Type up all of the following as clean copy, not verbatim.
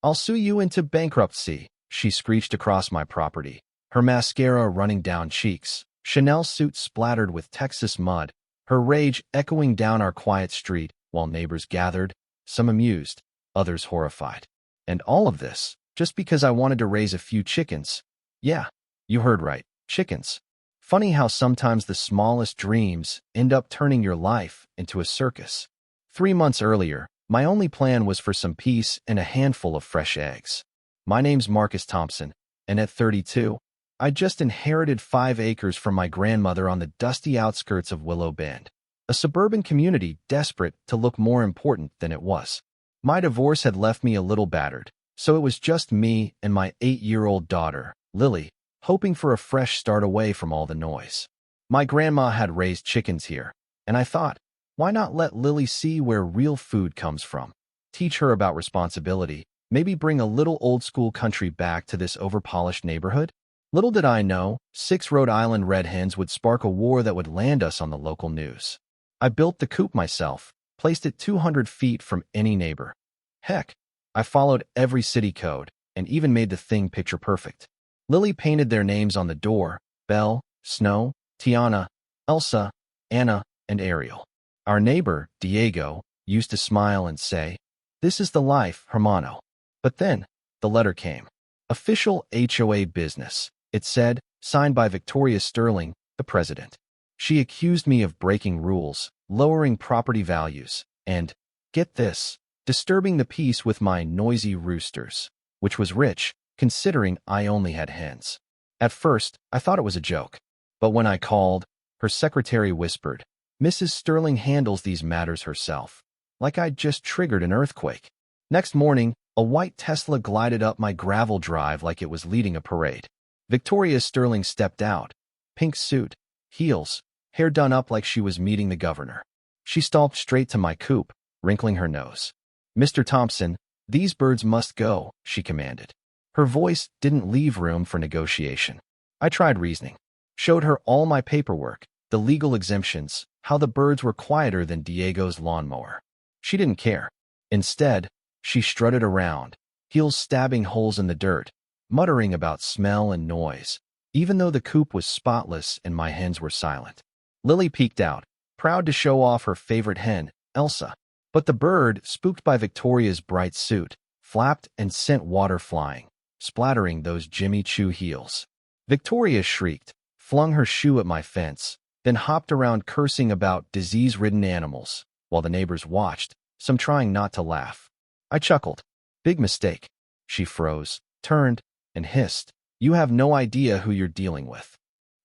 I'll sue you into bankruptcy, she screeched across my property, her mascara running down cheeks, Chanel suit splattered with Texas mud, her rage echoing down our quiet street while neighbors gathered, some amused, others horrified. And all of this, just because I wanted to raise a few chickens. Yeah, you heard right, chickens. Funny how sometimes the smallest dreams end up turning your life into a circus. 3 months earlier, my only plan was for some peace and a handful of fresh eggs. My name's Marcus Thompson, and at 32, I just inherited 5 acres from my grandmother on the dusty outskirts of Willow Bend, a suburban community desperate to look more important than it was. My divorce had left me a little battered, so it was just me and my 8-year-old daughter, Lily, hoping for a fresh start away from all the noise. My grandma had raised chickens here, and I thought, why not let Lily see where real food comes from? Teach her about responsibility, maybe bring a little old-school country back to this overpolished neighborhood? Little did I know, 6 Rhode Island red hens would spark a war that would land us on the local news. I built the coop myself, placed it 200 feet from any neighbor. Heck, I followed every city code and even made the thing picture perfect. Lily painted their names on the door: Belle, Snow, Tiana, Elsa, Anna, and Ariel. Our neighbor, Diego, used to smile and say, "This is the life, hermano." But then, the letter came. Official HOA business, it said, signed by Victoria Sterling, the president. She accused me of breaking rules, lowering property values, and, get this, disturbing the peace with my noisy roosters, which was rich, considering I only had hens. At first, I thought it was a joke. But when I called, her secretary whispered, "Mrs. Sterling handles these matters herself," like I'd just triggered an earthquake. Next morning, a white Tesla glided up my gravel drive like it was leading a parade. Victoria Sterling stepped out, pink suit, heels, hair done up like she was meeting the governor. She stalked straight to my coop, wrinkling her nose. "Mr. Thompson, these birds must go," she commanded. Her voice didn't leave room for negotiation. I tried reasoning. Showed her all my paperwork, the legal exemptions, how the birds were quieter than Diego's lawnmower. She didn't care. Instead, she strutted around, heels stabbing holes in the dirt, muttering about smell and noise, even though the coop was spotless and my hens were silent. Lily peeked out, proud to show off her favorite hen, Elsa. But the bird, spooked by Victoria's bright suit, flapped and sent water flying, splattering those Jimmy Choo heels. Victoria shrieked, flung her shoe at my fence, then hopped around cursing about disease-ridden animals, while the neighbors watched, some trying not to laugh. I chuckled. "Big mistake." She froze, turned, and hissed, "You have no idea who you're dealing with."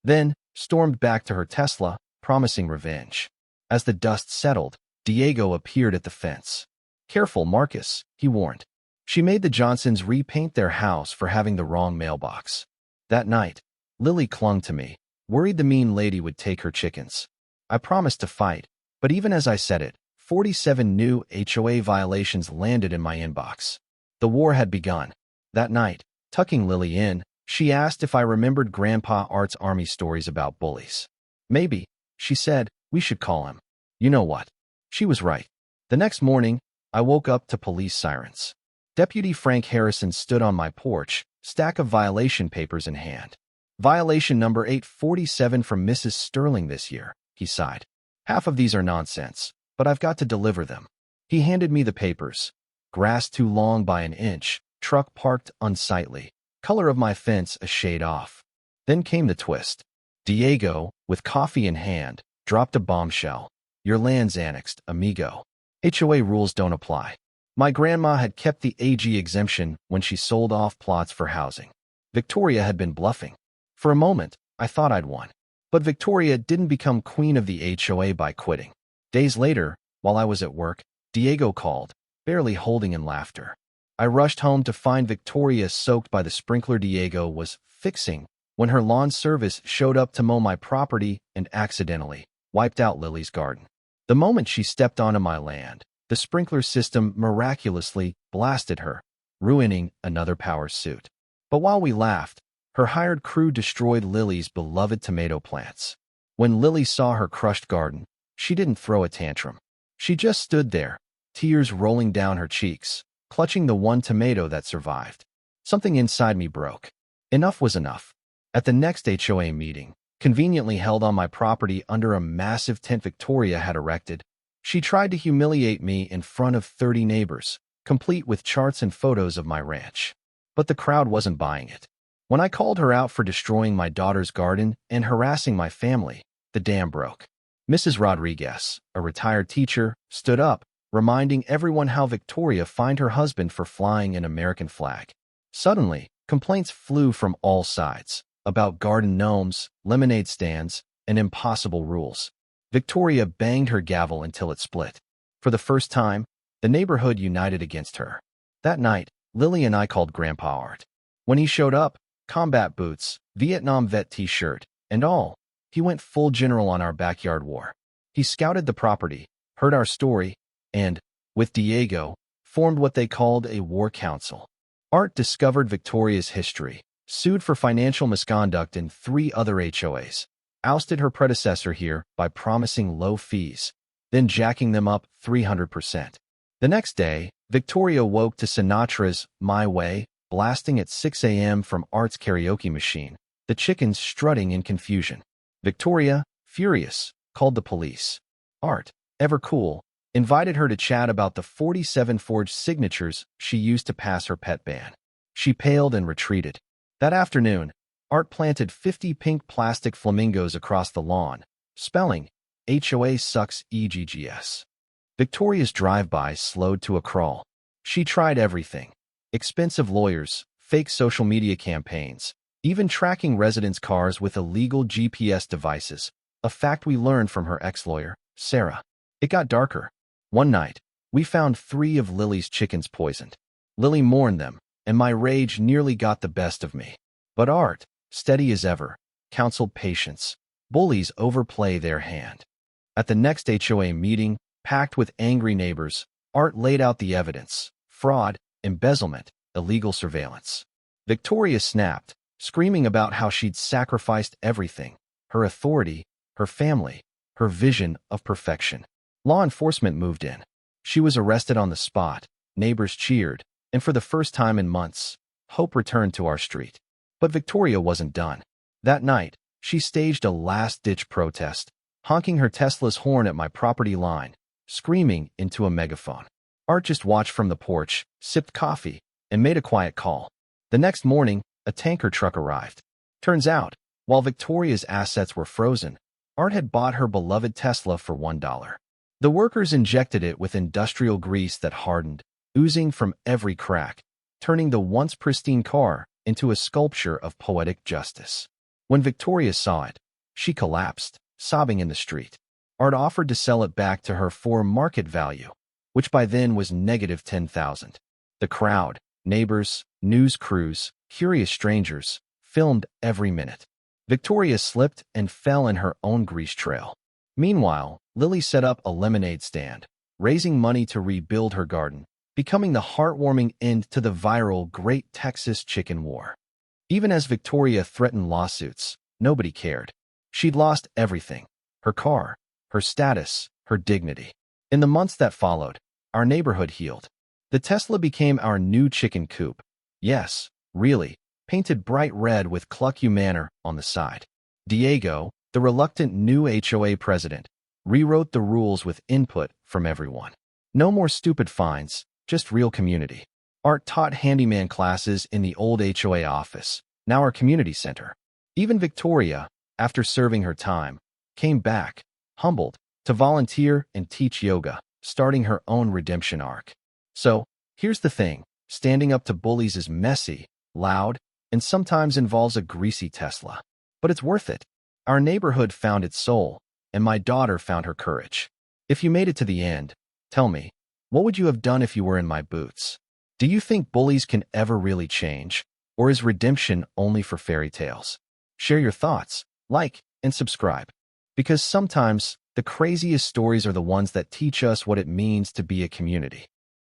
Then, stormed back to her Tesla, promising revenge. As the dust settled, Diego appeared at the fence. "Careful, Marcus," he warned. She made the Johnsons repaint their house for having the wrong mailbox. That night, Lily clung to me, worried the mean lady would take her chickens. I promised to fight, but even as I said it, 47 new HOA violations landed in my inbox. The war had begun. That night, tucking Lily in, she asked if I remembered Grandpa Art's army stories about bullies. "Maybe," she said, "we should call him." You know what? She was right. The next morning, I woke up to police sirens. Deputy Frank Harrison stood on my porch, stack of violation papers in hand. "Violation number 847 from Mrs. Sterling this year," he sighed. "Half of these are nonsense, but I've got to deliver them." He handed me the papers. Grass too long by an inch, truck parked unsightly, color of my fence a shade off. Then came the twist. Diego, with coffee in hand, dropped a bombshell. "Your land's annexed, amigo. HOA rules don't apply." My grandma had kept the AG exemption when she sold off plots for housing. Victoria had been bluffing. For a moment, I thought I'd won. But Victoria didn't become queen of the HOA by quitting. Days later, while I was at work, Diego called, barely holding in laughter. I rushed home to find Victoria soaked by the sprinkler Diego was fixing when her lawn service showed up to mow my property and accidentally wiped out Lily's garden. The moment she stepped onto my land, the sprinkler system miraculously blasted her, ruining another power suit. But while we laughed, her hired crew destroyed Lily's beloved tomato plants. When Lily saw her crushed garden, she didn't throw a tantrum. She just stood there, tears rolling down her cheeks, clutching the one tomato that survived. Something inside me broke. Enough was enough. At the next HOA meeting, conveniently held on my property under a massive tent Victoria had erected, she tried to humiliate me in front of 30 neighbors, complete with charts and photos of my ranch. But the crowd wasn't buying it. When I called her out for destroying my daughter's garden and harassing my family, the dam broke. Mrs. Rodriguez, a retired teacher, stood up, reminding everyone how Victoria fined her husband for flying an American flag. Suddenly, complaints flew from all sides about garden gnomes, lemonade stands, and impossible rules. Victoria banged her gavel until it split. For the first time, the neighborhood united against her. That night, Lily and I called Grandpa Art. When he showed up, combat boots, Vietnam vet t-shirt, and all, he went full general on our backyard war. He scouted the property, heard our story, and, with Diego, formed what they called a war council. Art discovered Victoria's history, sued for financial misconduct in 3 other HOAs, ousted her predecessor here by promising low fees, then jacking them up 300%. The next day, Victoria woke to Sinatra's My Way blasting at 6 a.m. from Art's karaoke machine, the chickens strutting in confusion. Victoria, furious, called the police. Art, ever cool, invited her to chat about the 47 forged signatures she used to pass her pet ban. She paled and retreated. That afternoon, Art planted 50 pink plastic flamingos across the lawn, spelling, HOA sucks EGGS. Victoria's drive-by slowed to a crawl. She tried everything. Expensive lawyers, fake social media campaigns, even tracking residents' cars with illegal GPS devices, a fact we learned from her ex-lawyer, Sarah. It got darker. One night, we found 3 of Lily's chickens poisoned. Lily mourned them, and my rage nearly got the best of me. But Art, steady as ever, counseled patience. Bullies overplay their hand. At the next HOA meeting, packed with angry neighbors, Art laid out the evidence: fraud, embezzlement, illegal surveillance. Victoria snapped, screaming about how she'd sacrificed everything: her authority, her family, her vision of perfection. Law enforcement moved in. She was arrested on the spot, neighbors cheered, and for the first time in months, hope returned to our street. But Victoria wasn't done. That night, she staged a last-ditch protest, honking her Tesla's horn at my property line, screaming into a megaphone. Art just watched from the porch, sipped coffee, and made a quiet call. The next morning, a tanker truck arrived. Turns out, while Victoria's assets were frozen, Art had bought her beloved Tesla for $1. The workers injected it with industrial grease that hardened, oozing from every crack, turning the once pristine car into a sculpture of poetic justice. When Victoria saw it, she collapsed, sobbing in the street. Art offered to sell it back to her for market value, which by then was negative $10,000. The crowd, neighbors, news crews, curious strangers, filmed every minute. Victoria slipped and fell in her own grease trail. Meanwhile, Lily set up a lemonade stand, raising money to rebuild her garden, becoming the heartwarming end to the viral Great Texas Chicken War. Even as Victoria threatened lawsuits, nobody cared. She'd lost everything: her car, her status, her dignity. In the months that followed, our neighborhood healed. The Tesla became our new chicken coop. Yes, really, painted bright red with Cluck You Manor on the side. Diego, the reluctant new HOA president, rewrote the rules with input from everyone. No more stupid fines, just real community. Art taught handyman classes in the old HOA office, now our community center. Even Victoria, after serving her time, came back, humbled, to volunteer and teach yoga, starting her own redemption arc. So, here's the thing: standing up to bullies is messy, loud, and sometimes involves a greasy Tesla. But it's worth it. Our neighborhood found its soul, and my daughter found her courage. If you made it to the end, tell me, what would you have done if you were in my boots? Do you think bullies can ever really change, or is redemption only for fairy tales? Share your thoughts, like, and subscribe. Because sometimes, the craziest stories are the ones that teach us what it means to be a community.